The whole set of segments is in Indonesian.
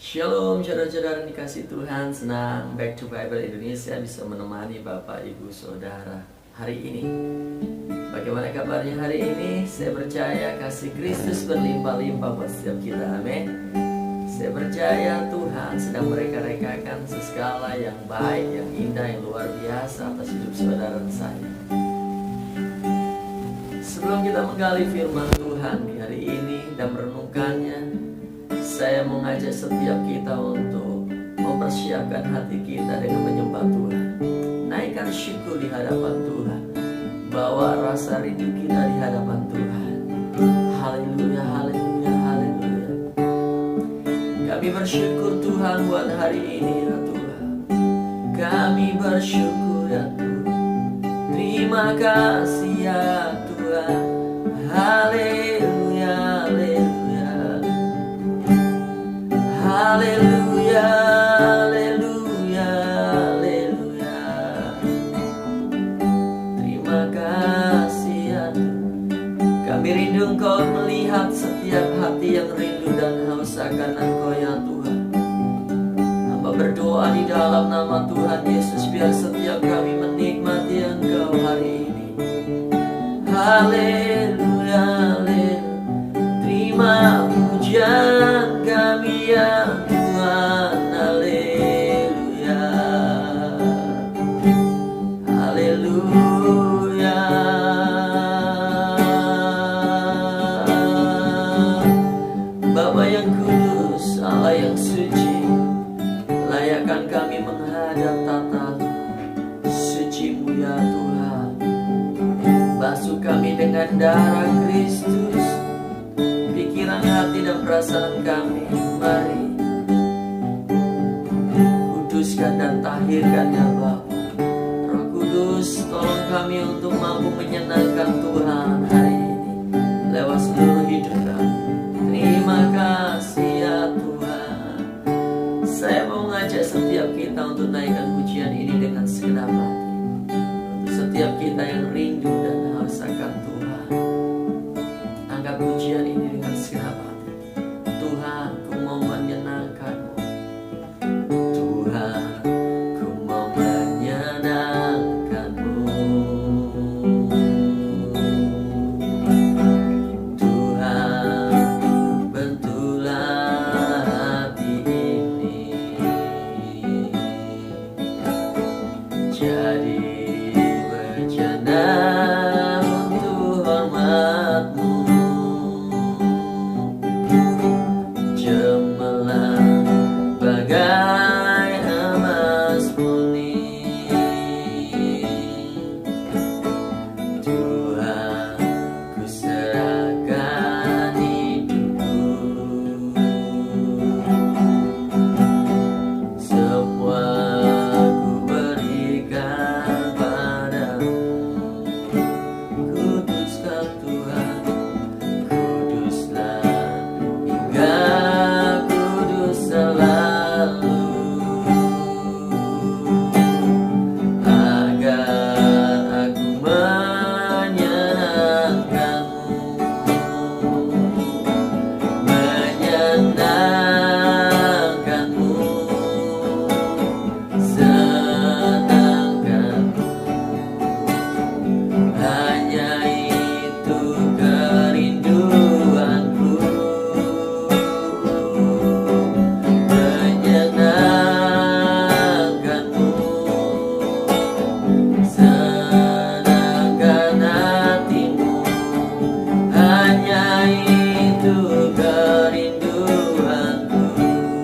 Shalom saudara-saudara dikasih Tuhan, senang Back to Bible Indonesia bisa menemani Bapak Ibu Saudara hari ini. Bagaimana kabarnya hari ini? Saya percaya kasih Kristus berlimpah-limpah buat setiap kita, amin. Saya percaya Tuhan sedang mereka-rekakan segala yang baik, yang indah, yang luar biasa atas hidup saudara dan saya. Sebelum kita menggali firman Tuhan di hari ini dan merenungkannya, saya mengajak setiap kita untuk mempersiapkan hati kita dengan menyembah Tuhan. Naikkan syukur di hadapan Tuhan, bawa rasa rindu kita di hadapan Tuhan. Haleluya, haleluya, haleluya. Kami bersyukur Tuhan buat hari ini ya Tuhan. Kami bersyukur ya Tuhan. Terima kasih ya Tuhan. Haleluya, haleluya. Haleluya, haleluya, haleluya. Terima kasih ya Tuhan. Kami rindu Engkau melihat setiap hati yang rindu dan haus akan Engkau ya Tuhan. Hamba berdoa di dalam nama Tuhan Yesus, biar setiap kami menikmati Engkau hari ini. Haleluya, haleluya. Terima pujian kami ya Tuhan, haleluya, haleluya. Bapa yang kudus, Allah yang suci, layakkan kami menghadap tata suci-Mu ya Tuhan. Basuh kami dengan darah Kristus, pikiran, hati, dan perasaan kami. Mari kuduskan dan tahirkan ya Bapa. Roh Kudus, tolong kami untuk mampu menyenangkan Tuhan hari ini lewat seluruh hidup kami. Terima kasih ya Tuhan. Saya mau mengajak setiap kita untuk naikkan pujian ini dengan segenap hati. Untuk setiap kita yang rindu dan haus akan Tuhan, angkat pujian ini dengan segenap hati. Tuhan, ku mau menyenangkan-Mu. Tuhan, ku mau menyenangkan-Mu. Tuhan, bentuklah hati ini jadi bejana untuk hormat-Mu. Bagai emas murni, Tuhan, ku serahkan hidupku. Semua ku berikan padamu. Kuduskan Tuhan, kuduslah hingga kudus selalu.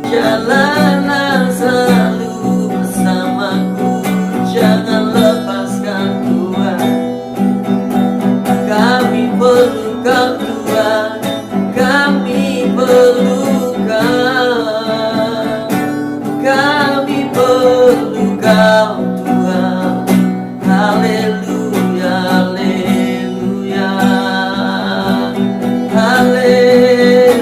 Jalanlah selalu bersamaku, jangan lepaskan Tuhan. Kami perlu Kau Tuhan, kami perlu Kau, kami perlu Kau Tuhan. Haleluya, haleluya, haleluya.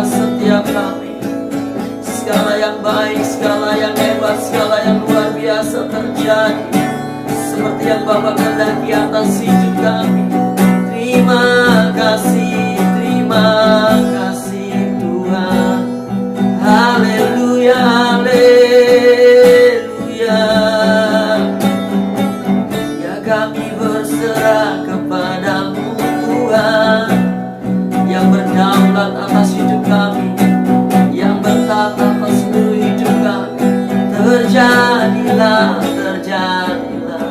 atas setiap kami. Segala yang baik, segala yang hebat, segala yang luar biasa terjadi seperti yang Bapa kehendaki atas hidup kami. Terima kasih Tuhan. Haleluya, haleluya. Ya kami berserah kepadamu Tuhan, yang berdaulat atas hidup kami, yang bertata atas seluruh hidup kami. Terjadilah, terjadilah.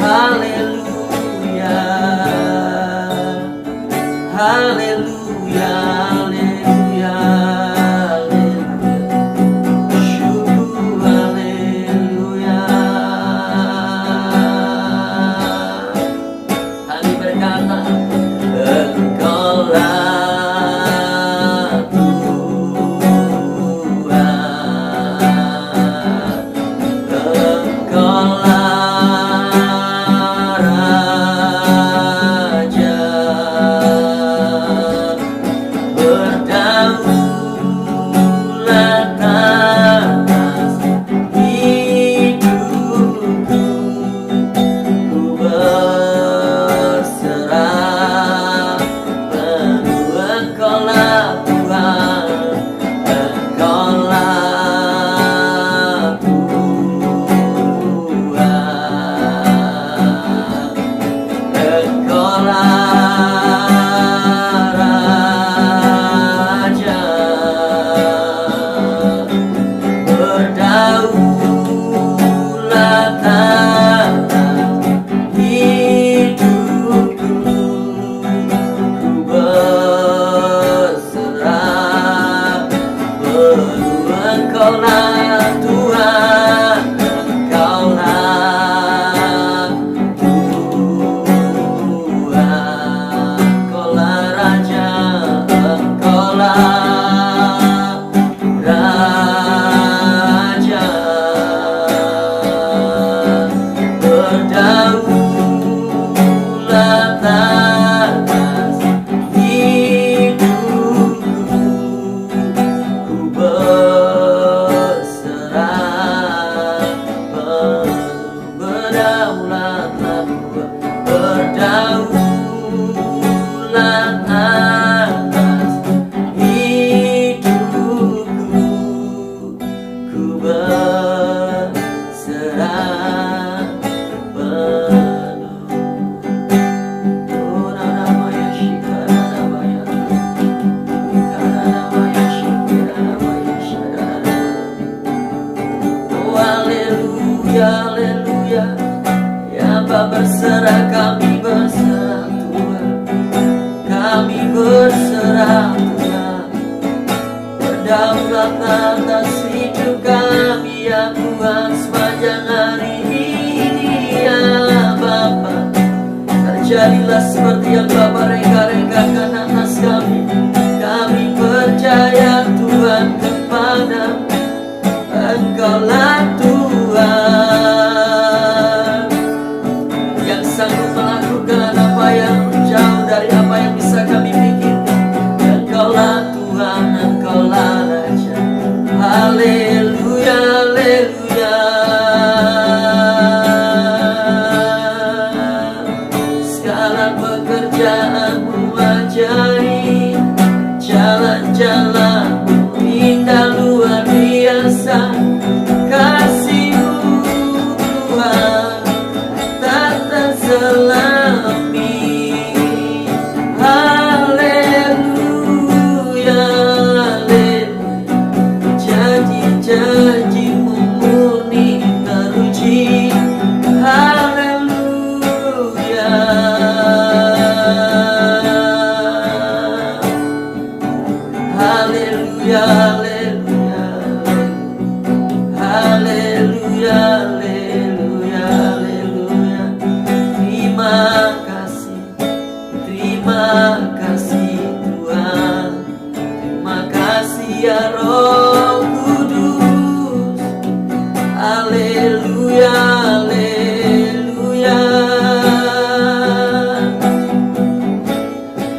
Haleluya, haleluya, haleluya, haleluya. Syukur, haleluya. Kami berkata, Engkaulah Tuhan, Engkaulah Raja, berdaulat atas hidupku. Ku berserah penuh, Engkaulah Tuhan, Engkaulah Tuhan, Engkaulah Raja, berdaulat atas hidupku. Ku berserah penuh, Engkaulah Tuhan, Engkaulah Tuhan, Engkaulah Raja, Engkaulah Raja, berdaulat atas hidupku. Ku berserah penuh, berdaulatlah Tuhan, berdaulat atas hidupku. Ku berserah penuh. Oh, Namaya Shikaramaya, Karamaya Shikaramaya Shadara. Oh, haleluya, haleluya. Ya Bapa, berserah, kami berserah Tuhan, kami berserah Tuhan. Berdaulat atas hidup kami ya Tuhan sepanjang hari ini ya Bapa. Terjadilah seperti yang Bapa reka-rekakan atas kami. Kami percaya Tuhan kepada Engkaulah Tuhan yang sanggup melakukan apa yang jauh dari apa yang bisa kami pikirkan. Engkaulah Tuhan, Engkaulah Raja. Haleluya, haleluya. Segala pekerjaanmu ajaib, jalan-jalanmu indah luar biasa. Kasih-Mu Tuhan tak terselami. Haleluya, haleluya. Janji-janji-Mu murni teruji. Haleluya, haleluya, haleluya, haleluya, haleluya, haleluya. Terima kasih Tuhan, terima kasih ya Roh Kudus. Haleluya, haleluya.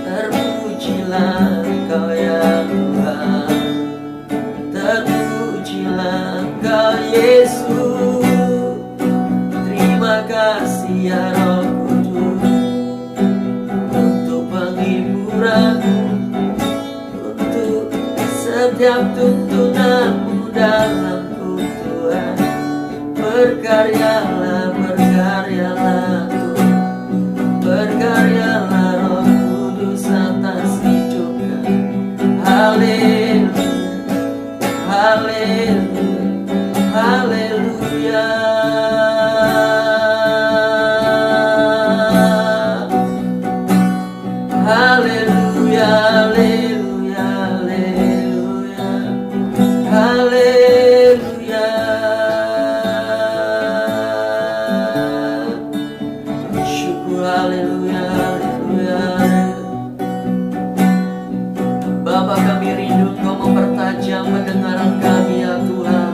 Terpujilah Engkau ya Tuhan. jiwaku untuk setiap tuntunanmu dalamku Tuhan. Berkaryalah, berkaryalah Tuhan, berkaryalah Roh Kudus atas hidup kami. Haleluya, haleluya, haleluya. Haleluya, haleluya, haleluya, haleluya. Syukur, haleluya, haleluya. Bapa, kami rindu Engkau mempertajam pendengaran kami ya Tuhan,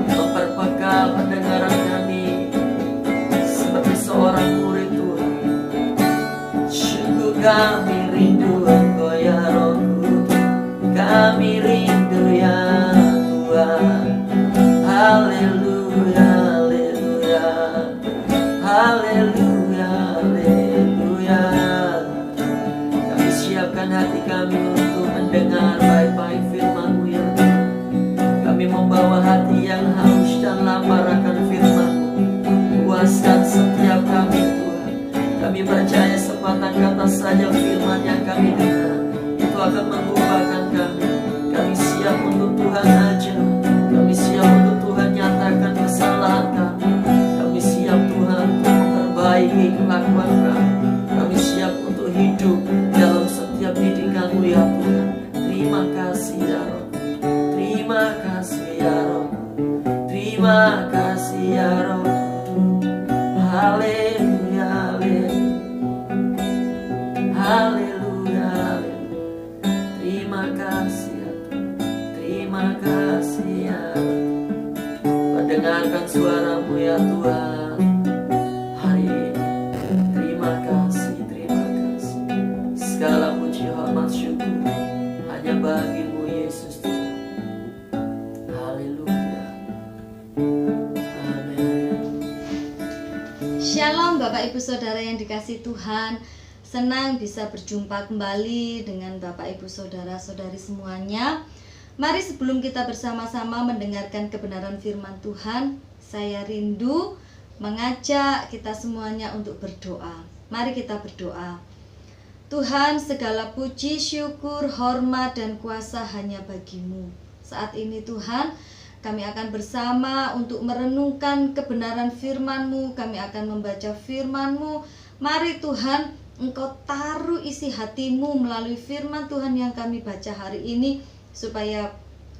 memperbekal pendengaran kami seperti seorang murid Tuhan. Syukur, kami rindu Engkau ya Roh Kudus, kami rindu ya Tuhan. Haleluya, haleluya, haleluya, haleluya. Kami siapkan hati kami untuk mendengar baik-baik firman-Mu ya Tuhan. Kami membawa hati yang haus dan lapar akan firman-Mu. Puaskan setiap kami Tuhan. Kami percaya sepatah kata saja firman yang kami dengar itu akan mengubahkan kami. Kami siap untuk Tuhan ajar. Kami siap untuk Tuhan nyatakan kesalahan kami. Kami siap Tuhan untuk memperbaiki kelakuan kami. Kami siap untuk hidup dalam setiap didikan-Mu ya Tuhan. Terima kasih ya Roh, terima kasih ya Roh, terima kasih ya Roh. Haleluya, haleluya, haleluya, haleluya. Terima kasih ya Tuhan, terima kasih ya Tuhan. Mendengarkan suara-Mu ya Tuhan hari ini. Terima kasih, terima kasih. Segala puji, hormat, syukur hanya bagi-Mu Yesus Tuhan. Haleluya, amin. Shalom Bapak Ibu Saudara yang dikasihi Tuhan. Senang bisa berjumpa kembali dengan Bapak Ibu Saudara-saudari semuanya. Mari sebelum kita bersama-sama mendengarkan kebenaran firman Tuhan, saya rindu mengajak kita semuanya untuk berdoa. Mari kita berdoa. Tuhan, segala puji, syukur, hormat, dan kuasa hanya bagi-Mu. Saat ini Tuhan, kami akan bersama untuk merenungkan kebenaran firman-Mu. Kami akan membaca firman-Mu. Mari Tuhan, Engkau taruh isi hati-Mu melalui firman Tuhan yang kami baca hari ini, supaya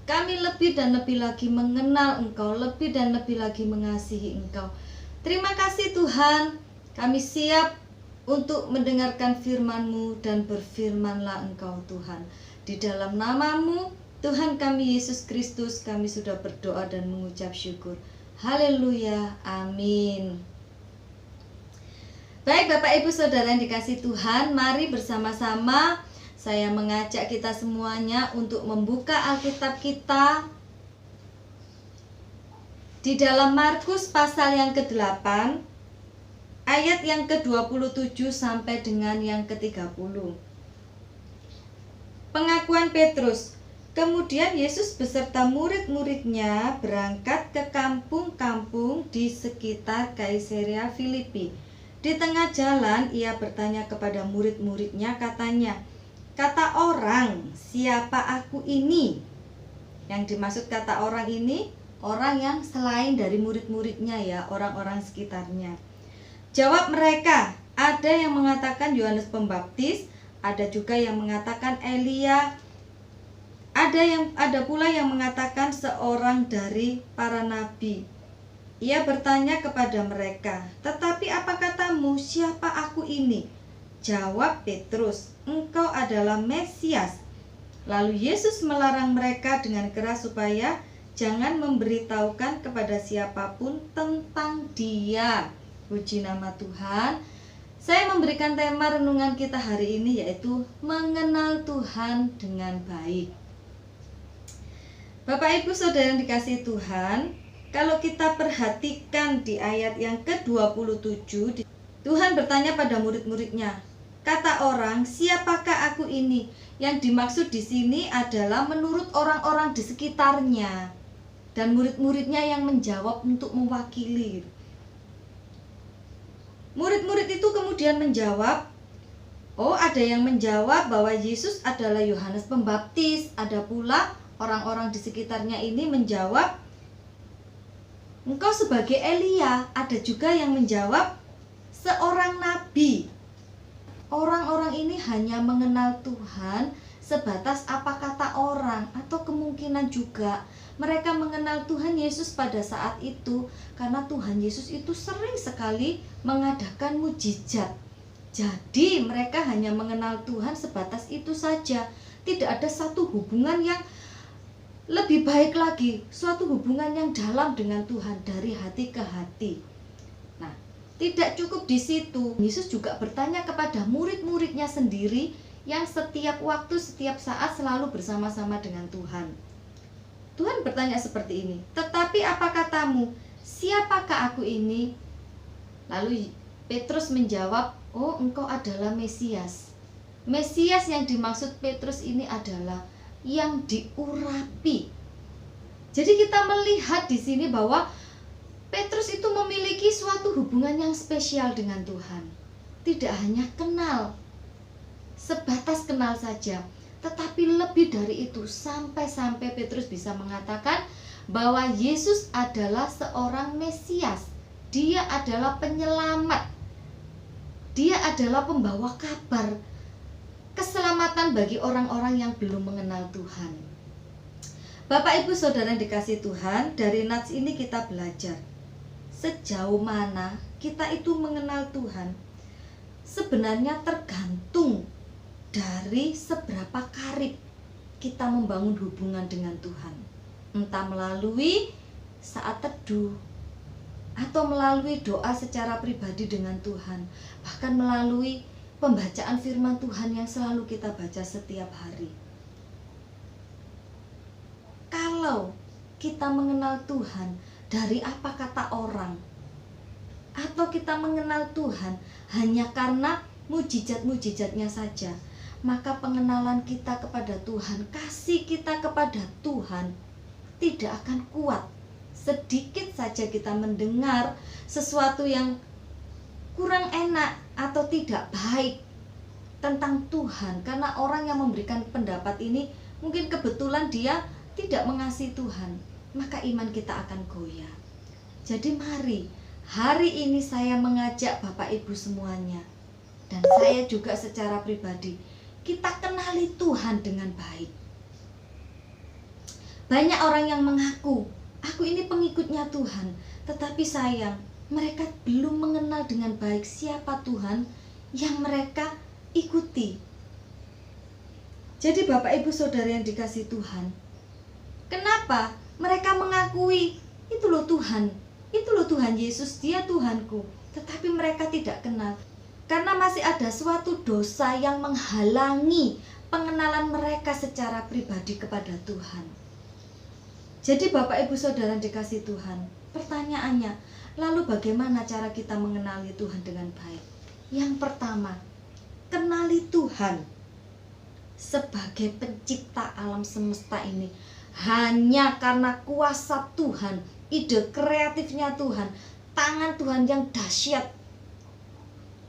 kami lebih dan lebih lagi mengenal Engkau, lebih dan lebih lagi mengasihi Engkau. Terima kasih Tuhan, kami siap untuk mendengarkan firman-Mu, dan berfirmanlah Engkau Tuhan. Di dalam nama-Mu Tuhan kami Yesus Kristus, kami sudah berdoa dan mengucap syukur. Haleluya, amin. Baik Bapak Ibu Saudara yang dikasihi Tuhan, mari bersama-sama saya mengajak kita semuanya untuk membuka Alkitab kita di dalam Markus pasal yang ke-8 ayat yang ke-27 sampai dengan yang ke-30. Pengakuan Petrus. Kemudian Yesus beserta murid-muridnya berangkat ke kampung-kampung di sekitar Kaisarea Filipi. Di tengah jalan ia bertanya kepada murid-muridnya, katanya, "Kata orang, siapa aku ini?" Yang dimaksud kata orang ini, orang yang selain dari murid-muridnya ya, orang-orang sekitarnya. Jawab mereka, ada yang mengatakan Yohanes Pembaptis, ada juga yang mengatakan Elia, ada pula yang mengatakan seorang dari para nabi. Ia bertanya kepada mereka, "Tetapi apa katamu, siapa aku ini?" Jawab Petrus, "Engkau adalah Mesias." Lalu Yesus melarang mereka dengan keras supaya jangan memberitahukan kepada siapapun tentang Dia. Puji nama Tuhan. Saya memberikan tema renungan kita hari ini, yaitu mengenal Tuhan dengan baik. Bapak Ibu Saudara yang dikasihi Tuhan, kalau kita perhatikan di ayat yang ke-27, Tuhan bertanya pada murid-muridnya, Kata orang, siapakah aku ini? Yang dimaksud di sini adalah menurut orang-orang di sekitarnya. Dan murid-muridnya yang menjawab untuk mewakili. Murid-murid itu kemudian menjawab, ada yang menjawab bahwa Yesus adalah Yohanes Pembaptis. Ada pula orang-orang di sekitarnya ini menjawab, engkau sebagai Elia. Ada juga yang menjawab, seorang nabi. Orang-orang ini hanya mengenal Tuhan sebatas apa kata orang, atau kemungkinan juga mereka mengenal Tuhan Yesus pada saat itu karena Tuhan Yesus itu sering sekali mengadakan mujizat. Jadi mereka hanya mengenal Tuhan sebatas itu saja. Tidak ada satu hubungan yang lebih baik lagi, suatu hubungan yang dalam dengan Tuhan dari hati ke hati. Nah, tidak cukup di situ. Yesus juga bertanya kepada murid-muridnya sendiri yang setiap waktu, setiap saat selalu bersama-sama dengan Tuhan. Tuhan bertanya seperti ini, tetapi apa katamu? Siapakah aku ini? Lalu Petrus menjawab, engkau adalah Mesias. Mesias yang dimaksud Petrus ini adalah yang diurapi. Jadi kita melihat di sini bahwa Petrus itu memiliki suatu hubungan yang spesial dengan Tuhan. Tidak hanya kenal, sebatas kenal saja, tetapi lebih dari itu, sampai-sampai Petrus bisa mengatakan bahwa Yesus adalah seorang Mesias. Dia adalah penyelamat. Dia adalah pembawa kabar keselamatan bagi orang-orang yang belum mengenal Tuhan. Bapak Ibu Saudara yang dikasihi Tuhan, dari nats ini kita belajar sejauh mana kita itu mengenal Tuhan sebenarnya tergantung dari seberapa karib kita membangun hubungan dengan Tuhan. Entah melalui saat teduh, atau melalui doa secara pribadi dengan Tuhan, bahkan melalui pembacaan firman Tuhan yang selalu kita baca setiap hari. Kalau kita mengenal Tuhan dari apa kata orang, atau kita mengenal Tuhan hanya karena mujizat-mujizatnya saja, maka pengenalan kita kepada Tuhan, kasih kita kepada Tuhan tidak akan kuat. Sedikit saja kita mendengar sesuatu yang kurang enak atau tidak baik tentang Tuhan, karena orang yang memberikan pendapat ini mungkin kebetulan dia tidak mengasihi Tuhan, maka iman kita akan goyah. Jadi mari, hari ini saya mengajak Bapak Ibu semuanya, dan saya juga secara pribadi, kita kenali Tuhan dengan baik. Banyak orang yang mengaku, aku ini pengikutnya Tuhan, tetapi sayang, mereka belum mengenal dengan baik siapa Tuhan yang mereka ikuti. Jadi Bapak Ibu Saudara yang dikasihi Tuhan, kenapa mereka mengakui itu loh Tuhan, itu loh Tuhan Yesus, dia Tuhanku, tetapi mereka tidak kenal? Karena masih ada suatu dosa yang menghalangi pengenalan mereka secara pribadi kepada Tuhan. Jadi Bapak Ibu Saudara yang dikasihi Tuhan, pertanyaannya, lalu bagaimana cara kita mengenali Tuhan dengan baik? Yang pertama, kenali Tuhan sebagai pencipta alam semesta ini hanya karena kuasa Tuhan, ide kreatifnya Tuhan, tangan Tuhan yang dahsyat.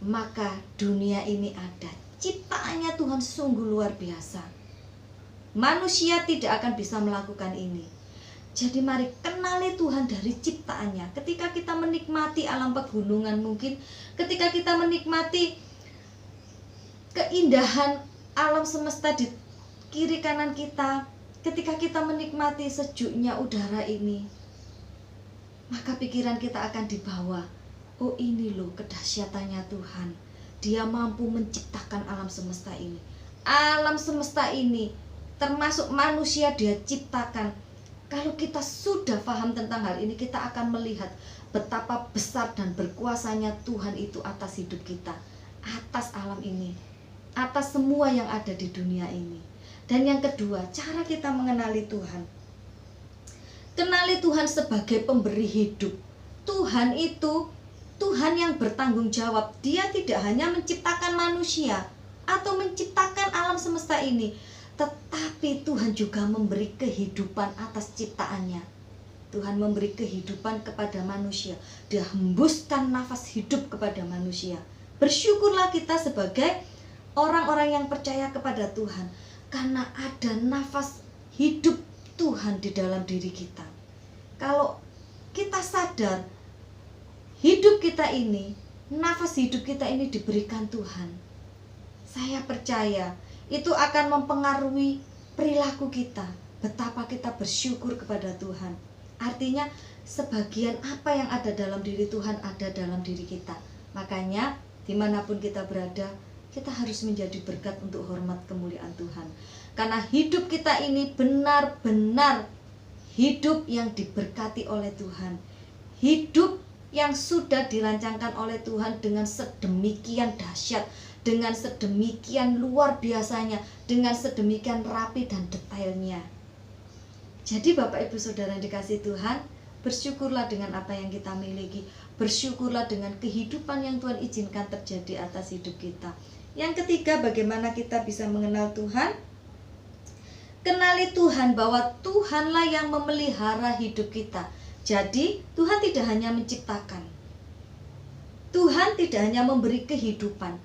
Maka dunia ini ada, ciptaannya Tuhan sungguh luar biasa. Manusia tidak akan bisa melakukan ini. Jadi mari kenali Tuhan dari ciptaannya. Ketika kita menikmati alam pegunungan, mungkin ketika kita menikmati keindahan alam semesta di kiri kanan kita, ketika kita menikmati sejuknya udara ini, maka pikiran kita akan dibawa, oh ini loh kedahsyatannya Tuhan. Dia mampu menciptakan alam semesta ini. Alam semesta ini termasuk manusia dia ciptakan. Kalau kita sudah paham tentang hal ini, kita akan melihat betapa besar dan berkuasanya Tuhan itu atas hidup kita, atas alam ini, atas semua yang ada di dunia ini. Dan yang kedua, cara kita mengenali Tuhan. Kenali Tuhan sebagai pemberi hidup. Tuhan itu Tuhan yang bertanggung jawab. Dia tidak hanya menciptakan manusia atau menciptakan alam semesta ini, tetapi Tuhan juga memberi kehidupan atas ciptaannya. Tuhan memberi kehidupan kepada manusia. Dia hembuskan nafas hidup kepada manusia. Bersyukurlah kita sebagai orang-orang yang percaya kepada Tuhan, karena ada nafas hidup Tuhan di dalam diri kita. Kalau kita sadar hidup kita ini, nafas hidup kita ini diberikan Tuhan, saya percaya itu akan mempengaruhi perilaku kita. Betapa kita bersyukur kepada Tuhan. Artinya sebagian apa yang ada dalam diri Tuhan ada dalam diri kita. Makanya dimanapun kita berada, kita harus menjadi berkat untuk hormat kemuliaan Tuhan. Karena hidup kita ini benar-benar hidup yang diberkati oleh Tuhan. Hidup yang sudah dirancangkan oleh Tuhan dengan sedemikian dahsyat, dengan sedemikian luar biasanya, dengan sedemikian rapi dan detailnya. Jadi Bapak Ibu Saudara yang dikasihi Tuhan, bersyukurlah dengan apa yang kita miliki. Bersyukurlah dengan kehidupan yang Tuhan izinkan terjadi atas hidup kita. Yang ketiga, bagaimana kita bisa mengenal Tuhan? Kenali Tuhan, bahwa Tuhanlah yang memelihara hidup kita. Jadi Tuhan tidak hanya menciptakan, Tuhan tidak hanya memberi kehidupan,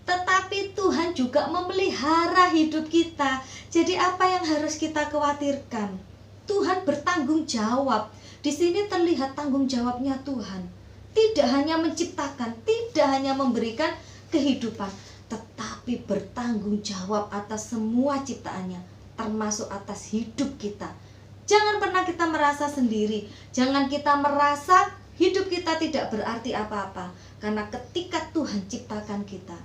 tetapi Tuhan juga memelihara hidup kita. Jadi apa yang harus kita khawatirkan? Tuhan bertanggung jawab. Di sini terlihat tanggung jawabnya Tuhan. Tidak hanya menciptakan, tidak hanya memberikan kehidupan, tetapi bertanggung jawab atas semua ciptaannya, termasuk atas hidup kita. Jangan pernah kita merasa sendiri. Jangan kita merasa hidup kita tidak berarti apa-apa. Karena ketika Tuhan ciptakan kita,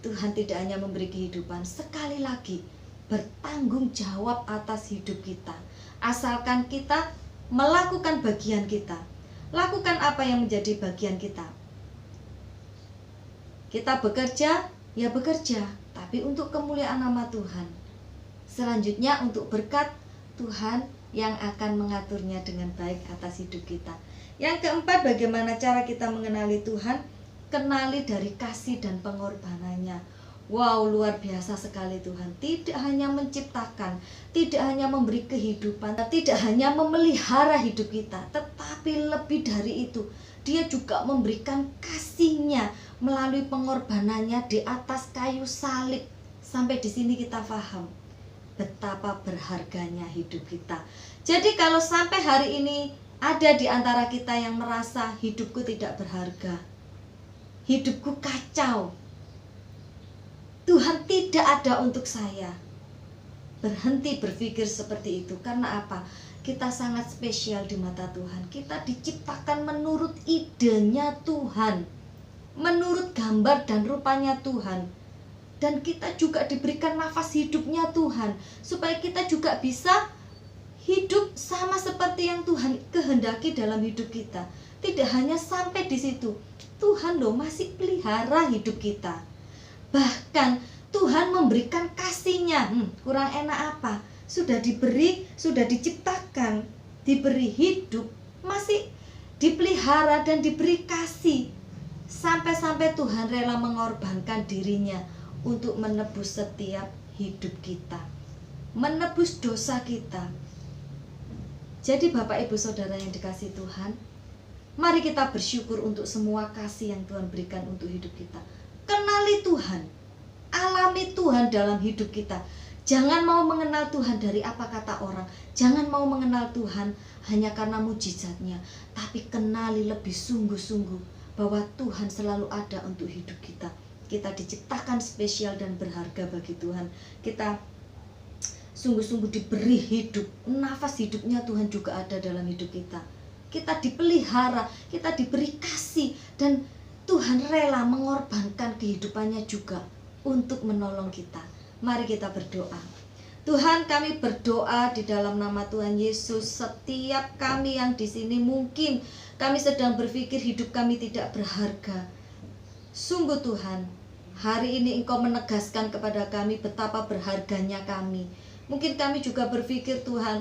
Tuhan tidak hanya memberi kehidupan, sekali lagi bertanggung jawab atas hidup kita. Asalkan kita melakukan bagian kita. Lakukan apa yang menjadi bagian kita. Kita bekerja, ya bekerja, tapi untuk kemuliaan nama Tuhan. Selanjutnya untuk berkat Tuhan yang akan mengaturnya dengan baik atas hidup kita. Yang keempat, bagaimana cara kita mengenali Tuhan? Kenali dari kasih dan pengorbanannya. Wow, luar biasa sekali Tuhan. Tidak hanya menciptakan, tidak hanya memberi kehidupan, tidak hanya memelihara hidup kita, tetapi lebih dari itu, Dia juga memberikan kasih-Nya melalui pengorbanannya di atas kayu salib. Sampai di sini kita paham betapa berharganya hidup kita. Jadi kalau sampai hari ini ada di antara kita yang merasa hidupku tidak berharga, hidupku kacau, Tuhan tidak ada untuk saya, berhenti berpikir seperti itu. Karena apa? Kita sangat spesial di mata Tuhan. Kita diciptakan menurut idenya Tuhan, menurut gambar dan rupanya Tuhan. Dan kita juga diberikan nafas hidupnya Tuhan, supaya kita juga bisa hidup sama seperti yang Tuhan kehendaki dalam hidup kita. Tidak hanya sampai di situ, Tuhan loh masih pelihara hidup kita. Bahkan Tuhan memberikan kasih-Nya. Kurang enak apa? Sudah diberi, sudah diciptakan, diberi hidup, masih dipelihara dan diberi kasih. Sampai-sampai Tuhan rela mengorbankan dirinya untuk menebus setiap hidup kita, menebus dosa kita. Jadi Bapak Ibu Saudara yang dikasihi Tuhan, mari kita bersyukur untuk semua kasih yang Tuhan berikan untuk hidup kita. Kenali Tuhan, alami Tuhan dalam hidup kita. Jangan mau mengenal Tuhan dari apa kata orang. Jangan mau mengenal Tuhan hanya karena mujizatnya, tapi kenali lebih sungguh-sungguh bahwa Tuhan selalu ada untuk hidup kita. Kita diciptakan spesial dan berharga bagi Tuhan. Kita sungguh-sungguh diberi hidup. Nafas hidupnya Tuhan juga ada dalam hidup kita. Kita dipelihara, kita diberi kasih, dan Tuhan rela mengorbankan kehidupannya juga untuk menolong kita. Mari kita berdoa. Tuhan, kami berdoa di dalam nama Tuhan Yesus. Setiap kami yang di sini mungkin kami sedang berpikir hidup kami tidak berharga. Sungguh Tuhan, hari ini Engkau menegaskan kepada kami betapa berharganya kami. Mungkin kami juga berpikir Tuhan,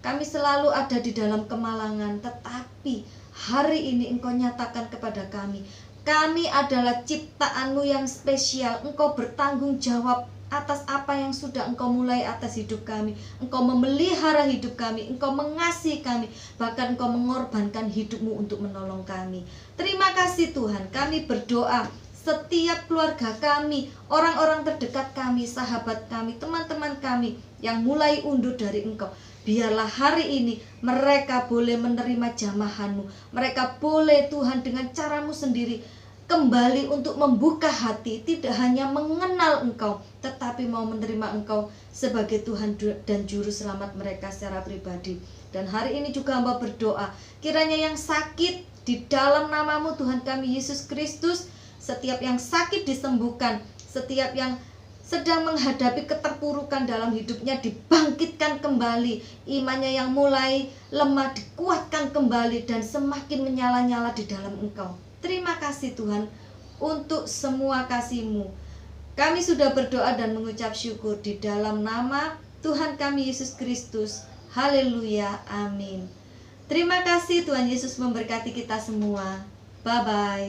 kami selalu ada di dalam kemalangan, tetapi hari ini Engkau nyatakan kepada kami adalah ciptaan-Mu yang spesial. Engkau bertanggung jawab atas apa yang sudah Engkau mulai atas hidup kami. Engkau memelihara hidup kami, Engkau mengasihi kami, bahkan Engkau mengorbankan hidup-Mu untuk menolong kami. Terima kasih Tuhan. Kami berdoa setiap keluarga kami, orang-orang terdekat kami, sahabat kami, teman-teman kami yang mulai undur dari Engkau, biarlah hari ini mereka boleh menerima jamahan-Mu. Mereka boleh Tuhan dengan cara-Mu sendiri kembali untuk membuka hati, tidak hanya mengenal Engkau, tetapi mau menerima Engkau sebagai Tuhan dan Juru Selamat mereka secara pribadi. Dan hari ini juga hamba berdoa, kiranya yang sakit di dalam nama-Mu Tuhan kami Yesus Kristus, setiap yang sakit disembuhkan, setiap yang sedang menghadapi keterpurukan dalam hidupnya dibangkitkan kembali, imannya yang mulai lemah dikuatkan kembali dan semakin menyala-nyala di dalam Engkau. Terima kasih Tuhan untuk semua kasih-Mu. Kami sudah berdoa dan mengucap syukur di dalam nama Tuhan kami Yesus Kristus. Haleluya, amin. Terima kasih, Tuhan Yesus memberkati kita semua. Bye-bye.